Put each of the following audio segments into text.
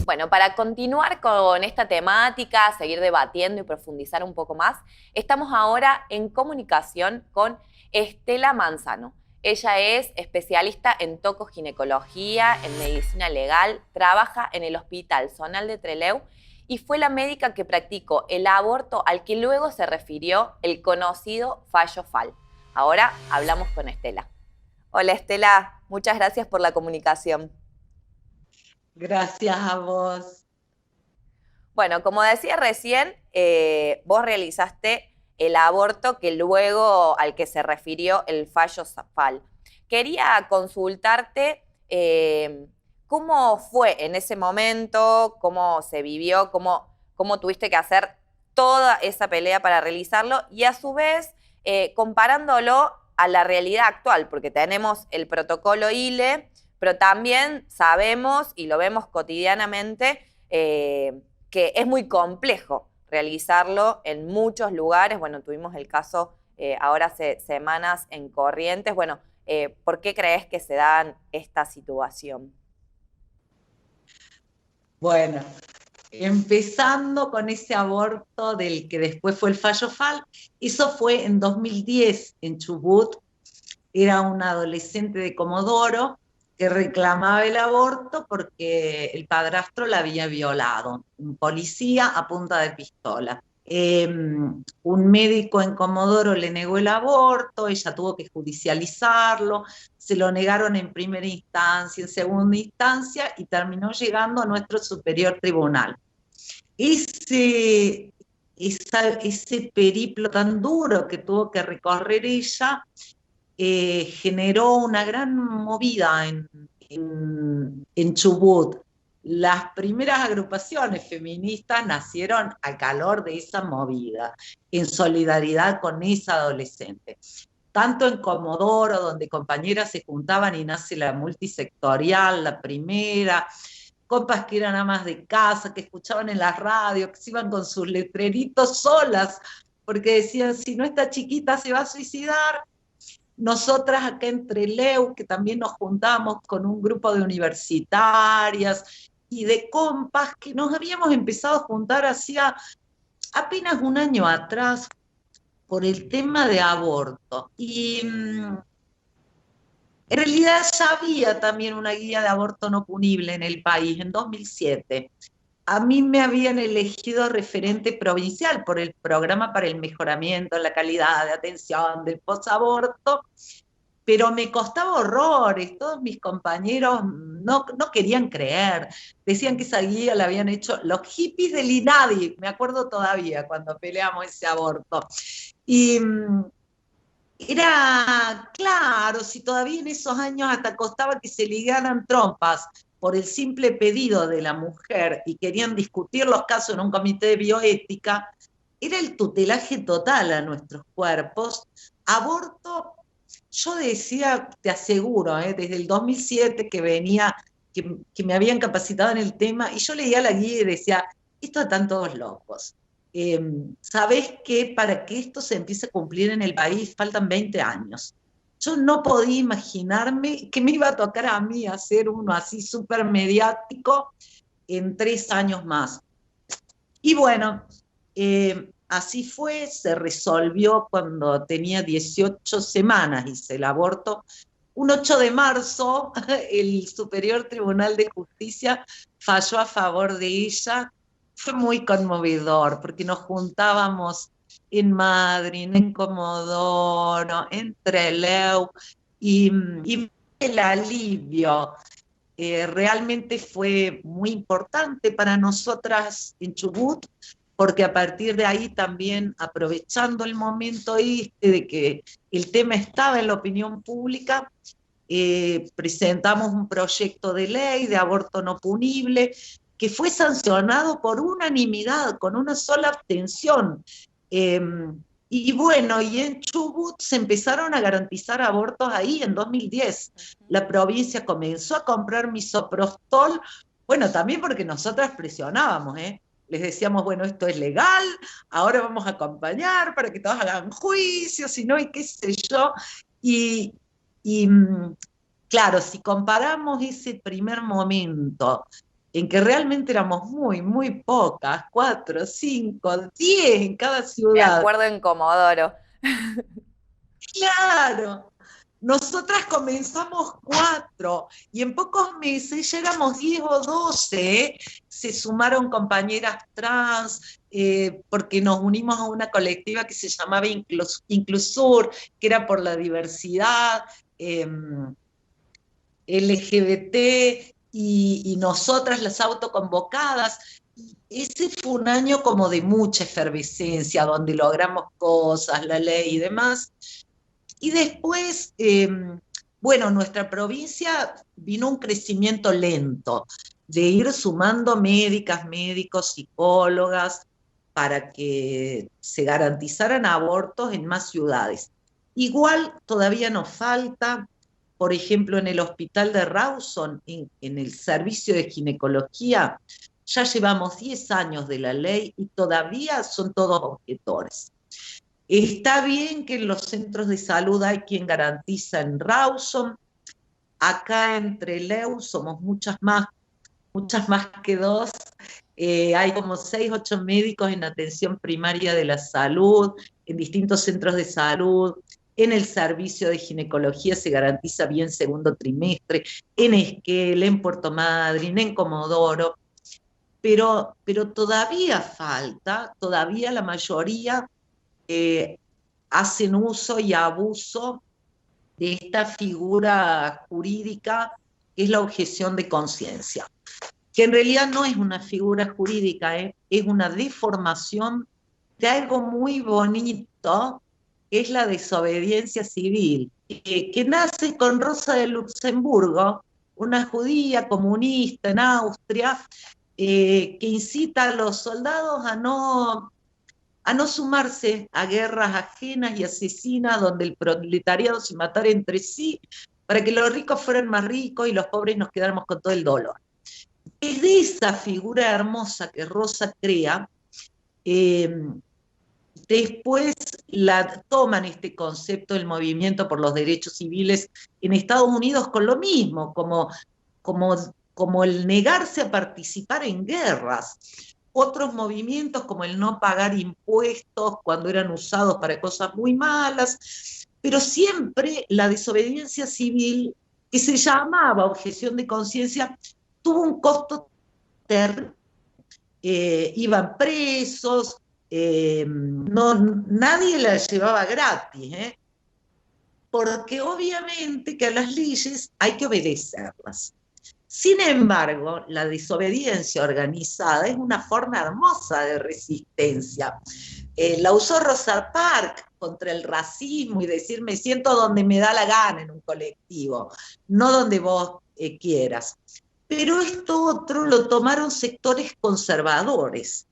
Bueno, para continuar con esta temática, seguir debatiendo y profundizar un poco más, estamos ahora en comunicación con Estela Manzano. Ella es especialista en tocoginecología, en medicina legal, trabaja en el Hospital Zonal de Trelew y fue la médica que practicó el aborto al que luego se refirió el conocido fallo FAL. Ahora hablamos con Estela. Hola Estela, muchas gracias por la comunicación. Gracias a vos. Bueno, como decía recién, vos realizaste el aborto que luego al que se refirió el fallo FAL. Quería consultarte cómo fue en ese momento, cómo se vivió, cómo tuviste que hacer toda esa pelea para realizarlo y a su vez comparándolo a la realidad actual, porque tenemos el protocolo ILE, pero también sabemos y lo vemos cotidianamente que es muy complejo realizarlo en muchos lugares. Bueno, tuvimos el caso ahora hace semanas en Corrientes. Bueno, ¿por qué crees que se dan esta situación? Bueno, empezando con ese aborto del que después fue el fallo FAL, eso fue en 2010 en Chubut. Era un adolescente de Comodoro que reclamaba el aborto porque el padrastro la había violado, un policía a punta de pistola. Un médico en Comodoro le negó el aborto, ella tuvo que judicializarlo, se lo negaron en primera instancia, en segunda instancia y terminó llegando a nuestro superior tribunal. Ese, ese periplo tan duro que tuvo que recorrer ella generó una gran movida en Chubut. Las primeras agrupaciones feministas nacieron al calor de esa movida, en solidaridad con esa adolescente. Tanto en Comodoro, donde compañeras se juntaban y nace la multisectorial, la primera, compas que eran amas de casa, que escuchaban en la radio, que se iban con sus letreritos solas, porque decían, si no está chiquita se va a suicidar. Nosotras acá en Trelew, que también nos juntamos con un grupo de universitarias y de compas que nos habíamos empezado a juntar hacía apenas un año atrás por el tema de aborto. Y en realidad ya había también una guía de aborto no punible en el país en 2007. A mí me habían elegido referente provincial por el programa para el mejoramiento de la calidad de atención del posaborto, pero me costaba horrores, todos mis compañeros no querían creer, decían que esa guía la habían hecho los hippies del INADI, me acuerdo todavía cuando peleamos ese aborto. Y era claro, si todavía en esos años hasta costaba que se ligaran trompas por el simple pedido de la mujer y querían discutir los casos en un comité de bioética, era el tutelaje total a nuestros cuerpos. Aborto, yo decía, te aseguro, desde el 2007 que venía, que me habían capacitado en el tema, y yo leía la guía y decía, estos están todos locos. Sabés que para que esto se empiece a cumplir en el país faltan 20 años. Yo no podía imaginarme que me iba a tocar a mí hacer uno así súper mediático en 3 años más. Y bueno, así fue, se resolvió cuando tenía 18 semanas, hice el aborto. Un 8 de marzo, el Superior Tribunal de Justicia falló a favor de ella. Fue muy conmovedor porque nos juntábamos en Madrid, en Comodoro, en Trelew, y el alivio realmente fue muy importante para nosotras en Chubut, porque a partir de ahí también, aprovechando el momento de que el tema estaba en la opinión pública, presentamos un proyecto de ley de aborto no punible que fue sancionado por unanimidad, con una sola abstención. Eh, y bueno, y en Chubut se empezaron a garantizar abortos ahí en 2010. La provincia comenzó a comprar misoprostol, bueno, también porque nosotras presionábamos, ¿eh? Les decíamos, bueno, esto es legal, ahora vamos a acompañar para que todos hagan juicios, y no, y qué sé yo. Y, y claro, si comparamos ese primer momento en que realmente éramos muy, muy pocas, 4, 5, 10 en cada Me ciudad. acuerdo en Comodoro. Claro, nosotras comenzamos 4 y en pocos meses ya éramos 10 o 12, ¿eh? Se sumaron compañeras trans, porque nos unimos a una colectiva que se llamaba Inclusur, que era por la diversidad LGBT y nosotras las autoconvocadas. Ese fue un año como de mucha efervescencia, donde logramos cosas, la ley y demás. Y después, bueno, nuestra provincia vino un crecimiento lento, de ir sumando médicas, médicos, psicólogas, para que se garantizaran abortos en más ciudades. Igual todavía nos falta, por ejemplo, en el hospital de Rawson, en el servicio de ginecología, ya llevamos 10 años de la ley y todavía son todos objetores. Está bien que en los centros de salud hay quien garantiza en Rawson. Acá entre Leu somos muchas más que dos. Hay como 6, 8 médicos en atención primaria de la salud, en distintos centros de salud. En el servicio de ginecología se garantiza bien segundo trimestre, en Esquel, en Puerto Madryn, en Comodoro. Pero todavía falta, todavía la mayoría hacen uso y abuso de esta figura jurídica que es la objeción de conciencia, que en realidad no es una figura jurídica, es una deformación de algo muy bonito, que es la desobediencia civil, que nace con Rosa de Luxemburgo, una judía comunista en Austria, que incita a los soldados a no sumarse a guerras ajenas y asesinas donde el proletariado se matara entre sí para que los ricos fueran más ricos y los pobres nos quedáramos con todo el dolor. Desde esa figura hermosa que Rosa crea, después la toman este concepto del movimiento por los derechos civiles en Estados Unidos con lo mismo, como el negarse a participar en guerras. Otros movimientos como el no pagar impuestos cuando eran usados para cosas muy malas, pero siempre la desobediencia civil, que se llamaba objeción de conciencia, tuvo un costo terrible. Iban presos, nadie la llevaba gratis, porque obviamente que a las leyes hay que obedecerlas. Sin embargo, la desobediencia organizada es una forma hermosa de resistencia. La usó Rosa Parks contra el racismo y decir me siento donde me da la gana en un colectivo, no donde vos quieras. Pero esto otro lo tomaron sectores conservadores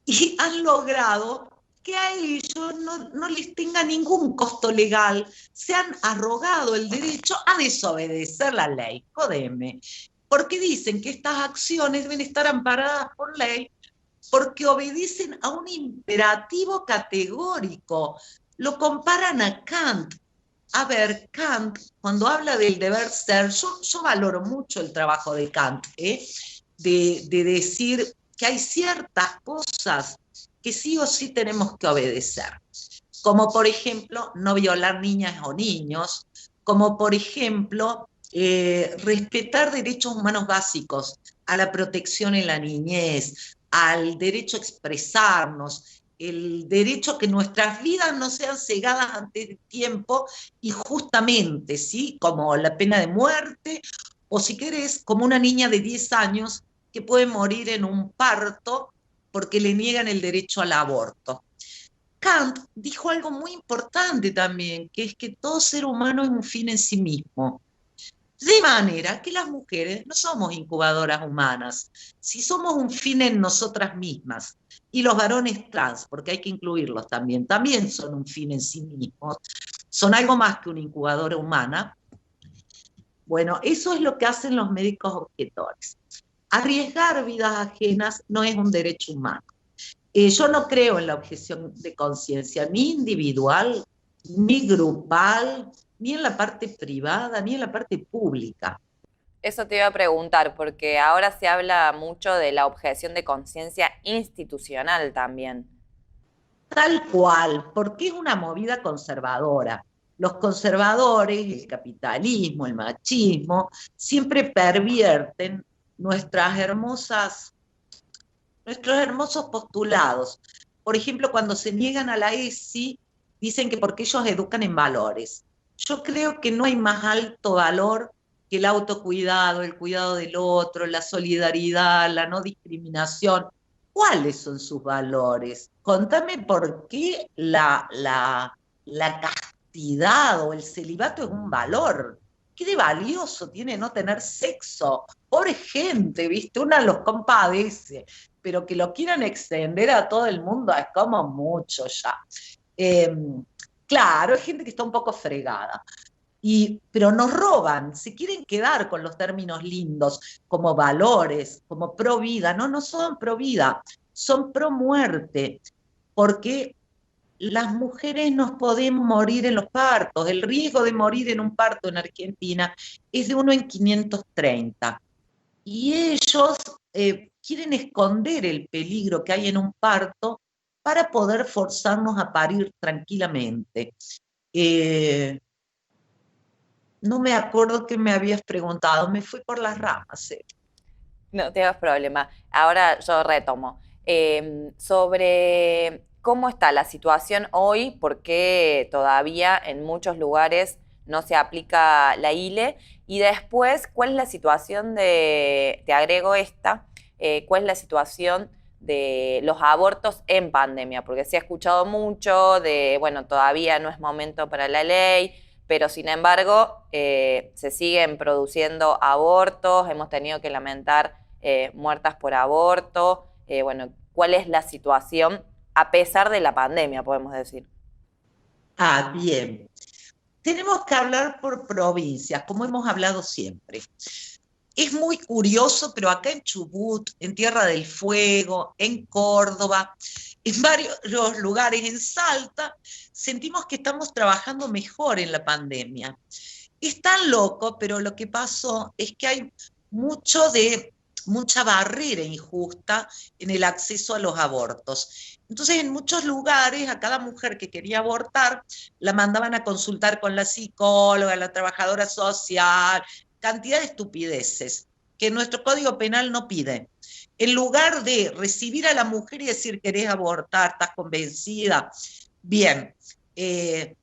y han logrado que a ellos no les tenga ningún costo legal, se han arrogado el derecho a desobedecer la ley, jodeme, porque dicen que estas acciones deben estar amparadas por ley, porque obedecen a un imperativo categórico. Lo comparan a Kant. A ver, Kant, cuando habla del deber ser, yo valoro mucho el trabajo de Kant, de decir que hay ciertas cosas que sí o sí tenemos que obedecer, como por ejemplo no violar niñas o niños, como por ejemplo respetar derechos humanos básicos, a la protección en la niñez, al derecho a expresarnos, el derecho a que nuestras vidas no sean cegadas antes de tiempo injustamente, ¿sí? Como la pena de muerte, o si querés, como una niña de 10 años que puede morir en un parto porque le niegan el derecho al aborto. Kant dijo algo muy importante también, que es que todo ser humano es un fin en sí mismo. De manera que las mujeres no somos incubadoras humanas, si somos un fin en nosotras mismas. Y los varones trans, porque hay que incluirlos también, también son un fin en sí mismos, son algo más que una incubadora humana. Bueno, eso es lo que hacen los médicos objetores. Arriesgar vidas ajenas no es un derecho humano. Yo no creo en la objeción de conciencia, ni individual, ni grupal, ni en la parte privada, ni en la parte pública. Eso te iba a preguntar, porque ahora se habla mucho de la objeción de conciencia institucional también. Tal cual, porque es una movida conservadora. Los conservadores, el capitalismo, el machismo, siempre pervierten nuestras hermosas, nuestros hermosos postulados. Por ejemplo, cuando se niegan a la ESI, dicen que porque ellos educan en valores. Yo creo que no hay más alto valor que el autocuidado, el cuidado del otro, la solidaridad, la no discriminación. ¿Cuáles son sus valores? Contame por qué la castidad o el celibato es un valor. ¿Qué de valioso tiene no tener sexo? Pobre gente, ¿viste? Una los compadece, pero que lo quieran extender a todo el mundo es como mucho ya. Eh, claro, hay gente que está un poco fregada. Pero nos roban, se quieren quedar con los términos lindos, como valores, como pro vida. No, no son pro vida, son pro muerte, porque las mujeres nos podemos morir en los partos. El riesgo de morir en un parto en Argentina es de 1 en 530. Y ellos quieren esconder el peligro que hay en un parto para poder forzarnos a parir tranquilamente. Eh, no me acuerdo qué me habías preguntado, me fui por las ramas. No te hagas problema. Ahora yo retomo. Sobre cómo está la situación hoy, porque todavía en muchos lugares no se aplica la ILE, y después, ¿cuál es la situación te agrego esta, cuál es la situación de los abortos en pandemia? Porque se ha escuchado mucho de, bueno, todavía no es momento para la ley, pero sin embargo se siguen produciendo abortos, hemos tenido que lamentar muertas por aborto, bueno, ¿cuál es la situación a pesar de la pandemia, podemos decir? Ah, bien. Tenemos que hablar por provincias, como hemos hablado siempre. Es muy curioso, pero acá en Chubut, en Tierra del Fuego, en Córdoba, en varios lugares, en Salta, sentimos que estamos trabajando mejor en la pandemia. Es tan loco, pero lo que pasó es que hay mucha barrera injusta en el acceso a los abortos. Entonces, en muchos lugares, a cada mujer que quería abortar, la mandaban a consultar con la psicóloga, la trabajadora social, cantidad de estupideces que nuestro Código Penal no pide. En lugar de recibir a la mujer y decir, querés abortar, estás convencida, bien,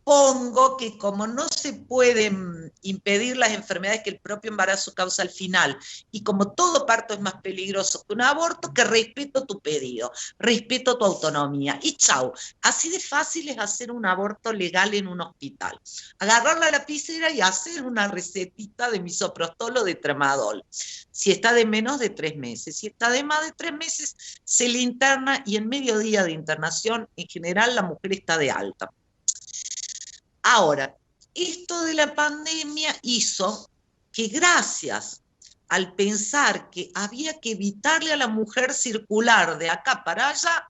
pongo que como no se pueden impedir las enfermedades que el propio embarazo causa al final, y como todo parto es más peligroso que un aborto, que respeto tu pedido, respeto tu autonomía, y chau. Así de fácil es hacer un aborto legal en un hospital. Agarrar la lapicera y hacer una recetita de misoprostol o de tramadol. Si está de menos de 3 meses, si está de más de 3 meses, se le interna, y en medio día de internación, en general, la mujer está de alta. Ahora, esto de la pandemia hizo que, gracias al pensar que había que evitarle a la mujer circular de acá para allá,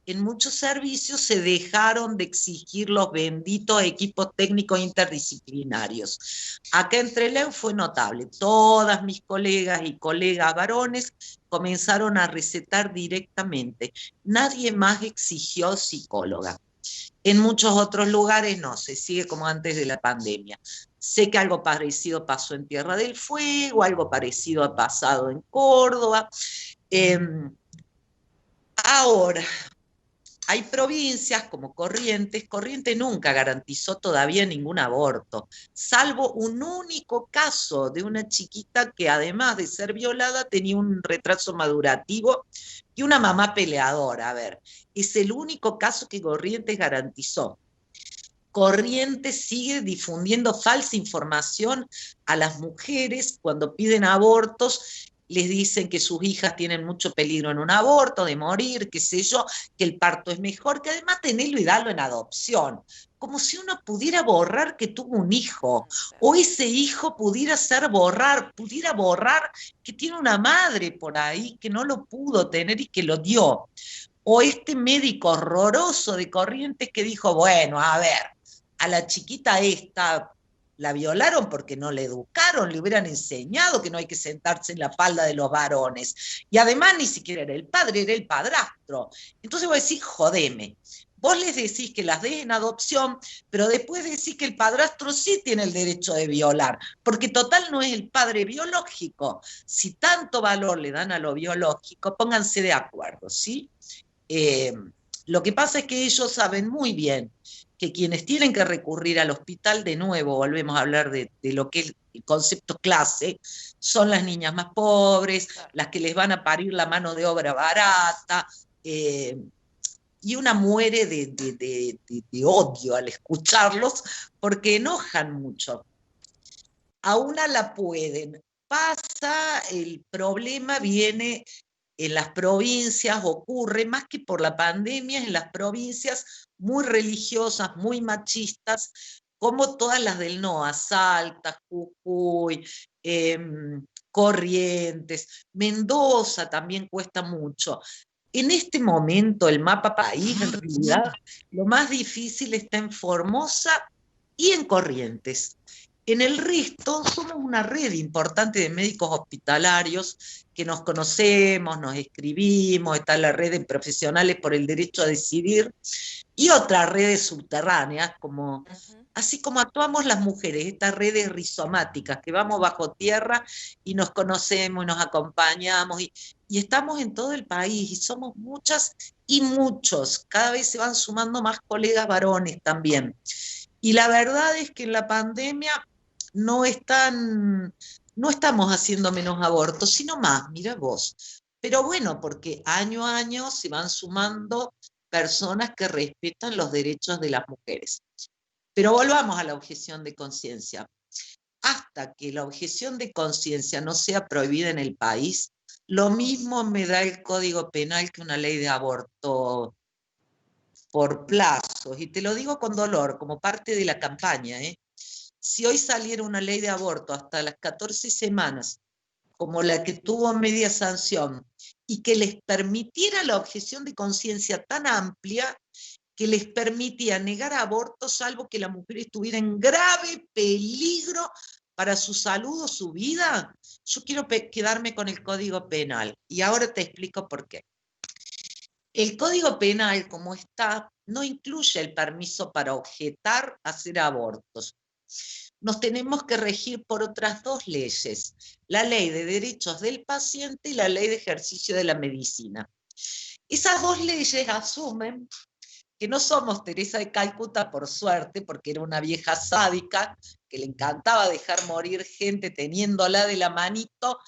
en muchos servicios se dejaron de exigir los benditos equipos técnicos interdisciplinarios. Acá en Trelew fue notable. Todas mis colegas y colegas varones comenzaron a recetar directamente. Nadie más exigió psicóloga. En muchos otros lugares no, se sigue como antes de la pandemia. Sé que algo parecido pasó en Tierra del Fuego, algo parecido ha pasado en Córdoba. Ahora, hay provincias como Corrientes. Corrientes nunca garantizó todavía ningún aborto, salvo un único caso de una chiquita que, además de ser violada, tenía un retraso madurativo y una mamá peleadora. A ver, es el único caso que Corrientes garantizó. Corrientes sigue difundiendo falsa información a las mujeres cuando piden abortos. Les dicen que sus hijas tienen mucho peligro en un aborto, de morir, qué sé yo, que el parto es mejor, que además tenerlo y darlo en adopción. Como si uno pudiera borrar que tuvo un hijo, o ese hijo pudiera borrar que tiene una madre por ahí que no lo pudo tener y que lo dio. O este médico horroroso de Corrientes que dijo, bueno, a ver, a la chiquita esta la violaron porque no la educaron, le hubieran enseñado que no hay que sentarse en la falda de los varones. Y además ni siquiera era el padre, era el padrastro. Entonces vos decís, jodeme. Vos les decís que las den en adopción, pero después decís que el padrastro sí tiene el derecho de violar, porque total no es el padre biológico. Si tanto valor le dan a lo biológico, pónganse de acuerdo, ¿sí? Eh, lo que pasa es que ellos saben muy bien que quienes tienen que recurrir al hospital, de nuevo, volvemos a hablar de lo que es el concepto clase, son las niñas más pobres, las que les van a parir la mano de obra barata, y una muere de odio al escucharlos, porque enojan mucho. A una la pueden. Pasa, el problema viene en las provincias, ocurre más que por la pandemia, en las provincias muy religiosas, muy machistas, como todas las del NOA, Salta, Jujuy, Corrientes, Mendoza también cuesta mucho. En este momento, el mapa país, en realidad, lo más difícil está en Formosa y en Corrientes. En el resto somos una red importante de médicos hospitalarios que nos conocemos, nos escribimos, está la red de profesionales por el derecho a decidir y otras redes subterráneas, como, así como actuamos las mujeres, estas redes rizomáticas, que vamos bajo tierra y nos conocemos, y nos acompañamos, y estamos en todo el país, y somos muchas y muchos, cada vez se van sumando más colegas varones también. Y la verdad es que en la pandemia no estamos haciendo menos abortos, sino más, mira vos. Pero bueno, porque año a año se van sumando personas que respetan los derechos de las mujeres. Pero volvamos a la objeción de conciencia. Hasta que la objeción de conciencia no sea prohibida en el país, lo mismo me da el Código Penal que una ley de aborto por plazos. Y te lo digo con dolor, como parte de la campaña, ¿eh? Si hoy saliera una ley de aborto hasta las 14 semanas, como la que tuvo media sanción, y que les permitiera la objeción de conciencia tan amplia que les permitía negar abortos salvo que la mujer estuviera en grave peligro para su salud o su vida, yo quiero quedarme con el Código Penal. Y ahora te explico por qué. El Código Penal, como está, no incluye el permiso para objetar hacer abortos. Nos tenemos que regir por otras dos leyes, la Ley de Derechos del Paciente y la Ley de Ejercicio de la Medicina. Esas dos leyes asumen que no somos Teresa de Calcuta, por suerte, porque era una vieja sádica que le encantaba dejar morir gente teniéndola de la manito.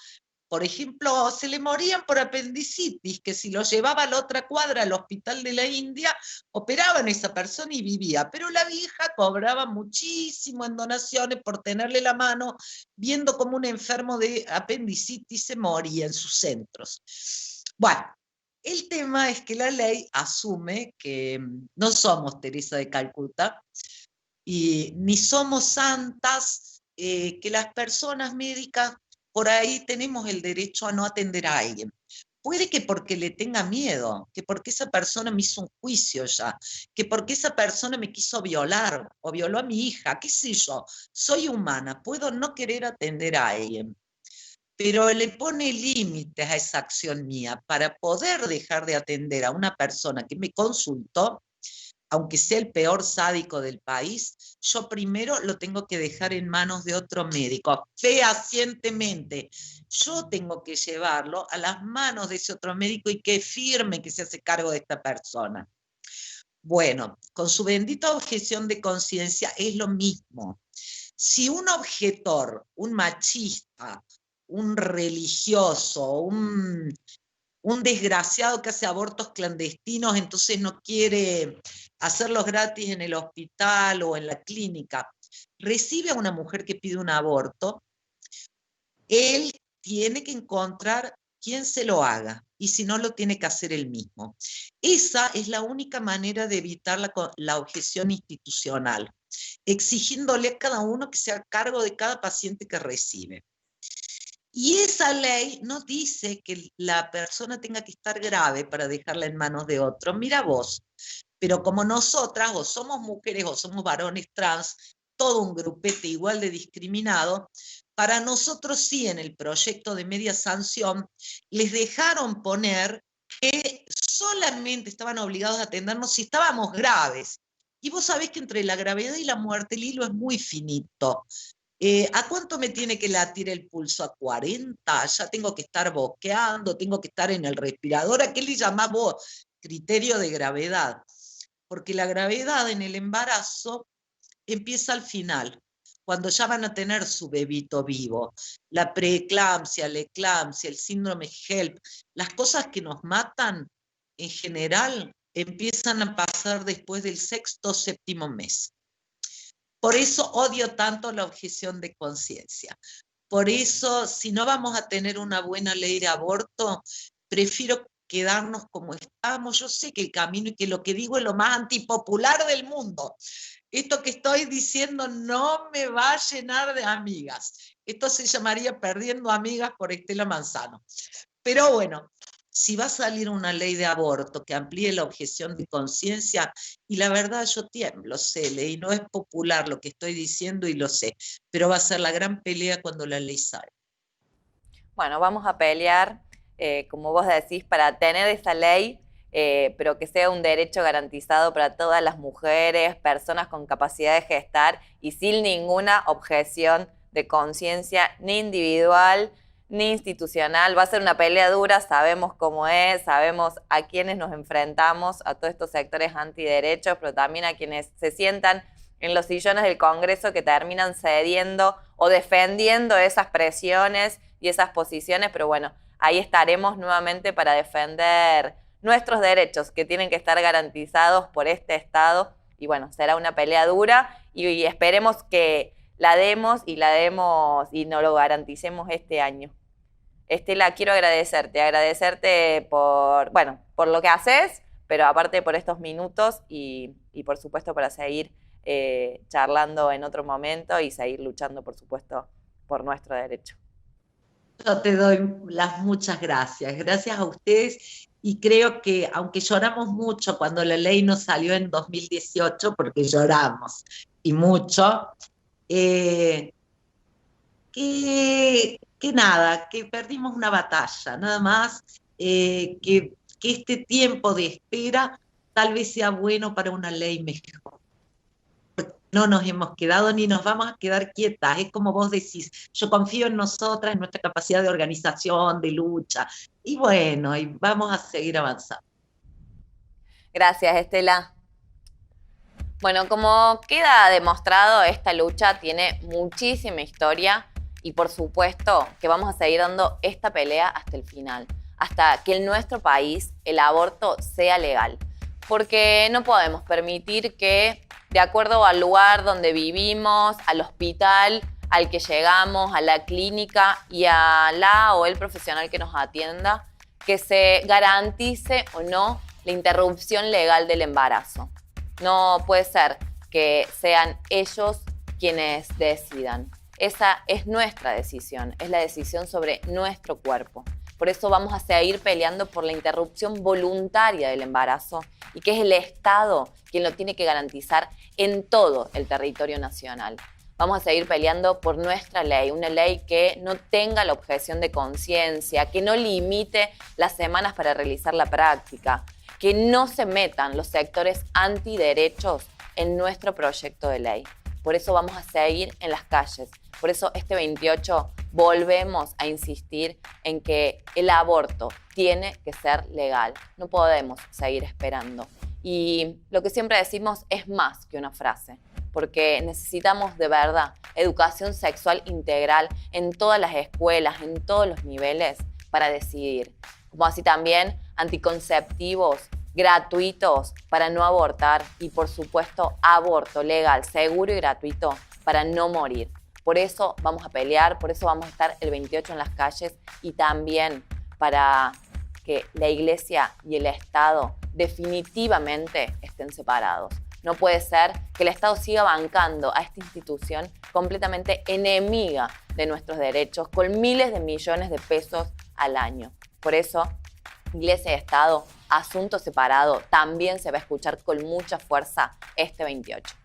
Por ejemplo, se le morían por apendicitis, que si lo llevaba a la otra cuadra al hospital de la India, operaban a esa persona y vivía. Pero la vieja cobraba muchísimo en donaciones por tenerle la mano, viendo cómo un enfermo de apendicitis se moría en sus centros. Bueno, el tema es que la ley asume que no somos Teresa de Calcuta, y ni somos santas, que las personas médicas por ahí tenemos el derecho a no atender a alguien. Puede que porque le tenga miedo, que porque esa persona me hizo un juicio ya, que porque esa persona me quiso violar o violó a mi hija, qué sé yo, soy humana, puedo no querer atender a alguien, pero le pone límites a esa acción mía para poder dejar de atender a una persona que me consultó. Aunque sea el peor sádico del país, yo primero lo tengo que dejar en manos de otro médico, fehacientemente. Yo tengo que llevarlo a las manos de ese otro médico y que firme que se hace cargo de esta persona. Bueno, con su bendita objeción de conciencia es lo mismo. Si un objetor, un machista, un religioso, un desgraciado que hace abortos clandestinos, entonces no quiere hacerlos gratis en el hospital o en la clínica, recibe a una mujer que pide un aborto, él tiene que encontrar quién se lo haga, y si no, lo tiene que hacer él mismo. Esa es la única manera de evitar la objeción institucional, exigiéndole a cada uno que se haga cargo de cada paciente que recibe. Y esa ley no dice que la persona tenga que estar grave para dejarla en manos de otro. Mira vos, pero como nosotras o somos mujeres o somos varones trans, todo un grupete igual de discriminado. Para nosotros sí, en el proyecto de media sanción, les dejaron poner que solamente estaban obligados a atendernos si estábamos graves. Y vos sabés que entre la gravedad y la muerte el hilo es muy finito. ¿A cuánto me tiene que latir el pulso? ¿A 40? Ya tengo que estar boqueando, tengo que estar en el respirador. ¿A qué le llamás vos? Criterio de gravedad. Porque la gravedad en el embarazo empieza al final, cuando ya van a tener su bebito vivo. La preeclampsia, la eclampsia, el síndrome HELP, las cosas que nos matan, en general, empiezan a pasar después del sexto o séptimo mes. Por eso odio tanto la objeción de conciencia. Por eso, si no vamos a tener una buena ley de aborto, prefiero quedarnos como estamos. Yo sé que el camino y que lo que digo es lo más antipopular del mundo. Esto que estoy diciendo no me va a llenar de amigas. Esto se llamaría Perdiendo Amigas por Estela Manzano. Pero bueno, si va a salir una ley de aborto que amplíe la objeción de conciencia, y la verdad yo tiemblo, Cele, y no es popular lo que estoy diciendo y lo sé, pero va a ser la gran pelea cuando la ley salga. Bueno, vamos a pelear, como vos decís, para tener esa ley, pero que sea un derecho garantizado para todas las mujeres, personas con capacidad de gestar y sin ninguna objeción de conciencia, ni individual, ni institucional. Va a ser una pelea dura, sabemos cómo es, sabemos a quiénes nos enfrentamos, a todos estos sectores antiderechos, pero también a quienes se sientan en los sillones del Congreso que terminan cediendo o defendiendo esas presiones y esas posiciones, pero bueno, ahí estaremos nuevamente para defender nuestros derechos que tienen que estar garantizados por este Estado y bueno, será una pelea dura y esperemos que la demos y nos lo garanticemos este año. Estela, quiero agradecerte por lo que haces, pero aparte por estos minutos y por supuesto para seguir charlando en otro momento y seguir luchando, por supuesto, por nuestro derecho. Yo te doy las muchas gracias. Gracias a ustedes y creo que aunque lloramos mucho cuando la ley no salió en 2018, porque lloramos y mucho, que nada, que perdimos una batalla, nada más, que este tiempo de espera tal vez sea bueno para una ley mejor. No nos hemos quedado ni nos vamos a quedar quietas, es como vos decís, yo confío en nosotras, en nuestra capacidad de organización, de lucha, y bueno, y vamos a seguir avanzando. Gracias, Estela. Bueno, como queda demostrado, esta lucha tiene muchísima historia y por supuesto que vamos a seguir dando esta pelea hasta el final, hasta que en nuestro país el aborto sea legal. Porque no podemos permitir que, de acuerdo al lugar donde vivimos, al hospital al que llegamos, a la clínica y a la o el profesional que nos atienda, que se garantice o no la interrupción legal del embarazo. No puede ser que sean ellos quienes decidan. Esa es nuestra decisión, es la decisión sobre nuestro cuerpo. Por eso vamos a seguir peleando por la interrupción voluntaria del embarazo y que es el Estado quien lo tiene que garantizar en todo el territorio nacional. Vamos a seguir peleando por nuestra ley, una ley que no tenga la objeción de conciencia, que no limite las semanas para realizar la práctica, que no se metan los sectores antiderechos en nuestro proyecto de ley. Por eso vamos a seguir en las calles. Por eso este 28 volvemos a insistir en que el aborto tiene que ser legal. No podemos seguir esperando. Y lo que siempre decimos es más que una frase, porque necesitamos de verdad educación sexual integral en todas las escuelas, en todos los niveles para decidir. Como así también anticonceptivos gratuitos para no abortar y por supuesto aborto legal, seguro y gratuito para no morir. Por eso vamos a pelear, por eso vamos a estar el 28 en las calles y también para que la Iglesia y el Estado definitivamente estén separados. No puede ser que el Estado siga bancando a esta institución completamente enemiga de nuestros derechos con miles de millones de pesos al año. Por eso, Iglesia y Estado, asunto separado, también se va a escuchar con mucha fuerza este 28.